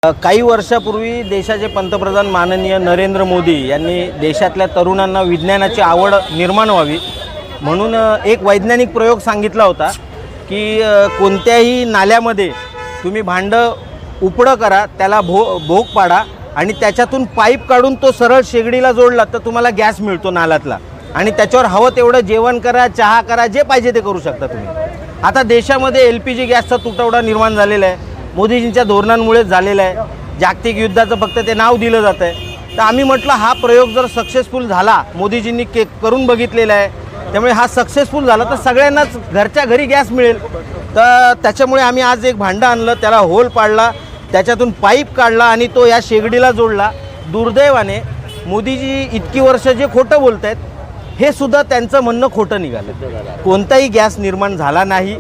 काही वर्षापूर्वी देशाचे पंतप्रधान माननीय नरेंद्र मोदी यांनी देशातल्या तरुणांना विज्ञानाची आवड निर्माण व्हावी म्हणून एक वैज्ञानिक प्रयोग सांगितला होता की कोणत्याही नाल्यामध्ये तुम्ही भांडं उपडं करा, त्याला भोग पाडा आणि त्याच्यातून पाईप काढून तो सरळ शेगडीला जोडला तर तुम्हाला गॅस मिळतो नाल्यातला आणि त्याच्यावर हवं तेवढं जेवण करा, चहा करा, जे पाहिजे ते करू शकता तुम्ही। आता देशामध्ये LPG गॅसचा तुटवडा निर्माण झालेला आहे, मोदीजींच्या धोरणांमुळेच झालेलं आहे। जागतिक युद्धाचं फक्त ते नाव दिलं जातं आहे। तर आम्ही म्हटलं हा प्रयोग जर सक्सेसफुल झाला, मोदीजींनी करून बघितलेला आहे, त्यामुळे हा सक्सेसफुल झाला तर सगळ्यांनाच घरच्या घरी गॅस मिळेल। तर त्याच्यामुळे आम्ही आज एक भांडं आणलं, त्याला होल पाडला, त्याच्यातून पाईप काढला आणि तो या शेगडीला जोडला। दुर्दैवाने मोदीजी इतकी वर्ष जे खोटं बोलत आहेत हे सुद्धा त्यांचं म्हणणं खोटं निघालं। कोणताही गॅस निर्माण झाला नाही,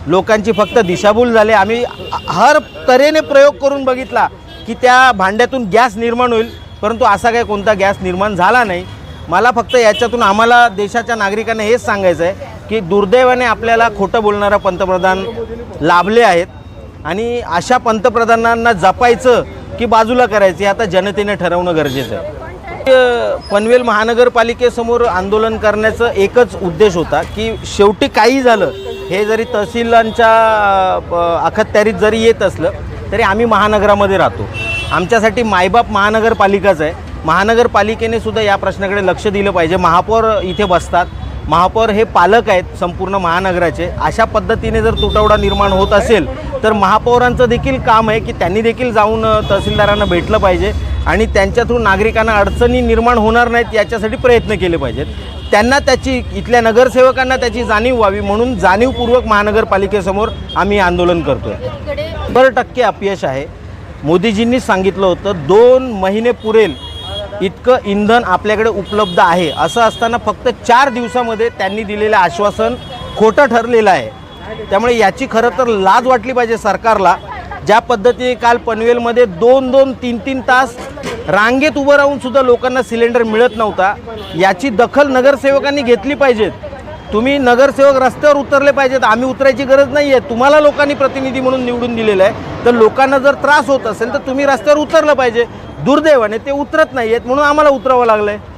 लोकांची फक्त दिशाभूल झाली। आम्ही हर तऱ्हेने प्रयोग करून बघितला की त्या भांड्यातून गॅस निर्माण होईल, परंतु असा काही कोणता गॅस निर्माण झाला नाही। मला फक्त याच्यातून आम्हाला देशाच्या नागरिकांना हेच सांगायचं आहे की दुर्दैवाने आपल्याला खोटं बोलणारा पंतप्रधान लाभले आहेत आणि अशा पंतप्रधानांना जपायचं की बाजूला करायचं हे आता जनतेने ठरवणं गरजेचं आहे। पनवेल महानगरपालिकेसमोर आंदोलन करण्याचा एकच उद्देश होता की शेवटी काही झालं, हे जरी तहसीलांच्या अखत्यारीत जरी येत असलं तरी आम्ही महानगरामध्ये राहतो, आमच्यासाठी मायबाप महानगरपालिकाच आहे। महानगरपालिकेने सुद्धा या प्रश्नाकडे लक्ष दिलं पाहिजे। महापौर इथे बसतात, महापौर हे पालक आहेत संपूर्ण महानगराचे। अशा पद्धतीने जर तुटवडा निर्माण होत असेल तर महापौरांचं देखील काम आहे की त्यांनी देखील जाऊन तहसीलदारांना भेटलं पाहिजे आणि त्यांच्यातून नागरिकांना अडचणी निर्माण होणार नाहीत याच्यासाठी प्रयत्न केले पाहिजेत। त्यांना त्याची, इथल्या नगरसेवकांना त्याची जाणीव व्हावी म्हणून जाणीवपूर्वक महानगरपालिकेसमोर आम्ही आंदोलन करतोय। 100% अपयश आहे। मोदीजींनी सांगितलं होतं 2 महिने पुरेल इतकं इंधन आपल्याकडे उपलब्ध आहे, असं असताना फक्त 4 दिवसामध्ये त्यांनी दिलेलं आश्वासन खोटं ठरलेलं आहे। त्यामुळे याची खरं तर लाज वाटली पाहिजे सरकारला। ज्या पद्धतीने काल पनवेलमध्ये 2-2, 3-3 तास रांगेत उभं राहून सुद्धा लोकांना सिलेंडर मिळत नव्हता, याची दखल नगरसेवकांनी घेतली पाहिजे। तुम्ही नगरसेवक रस्त्यावर उतरले पाहिजेत, आम्ही उतरायची गरज नाही आहे। तुम्हाला लोकांनी प्रतिनिधी म्हणून निवडून दिलेलं आहे, तर लोकांना जर त्रास होत असेल तर तुम्ही रस्त्यावर उतरलं पाहिजे। दुर्दैवाने ते उतरत नाही आहेत म्हणून आम्हाला उतरावं लागलं आहे।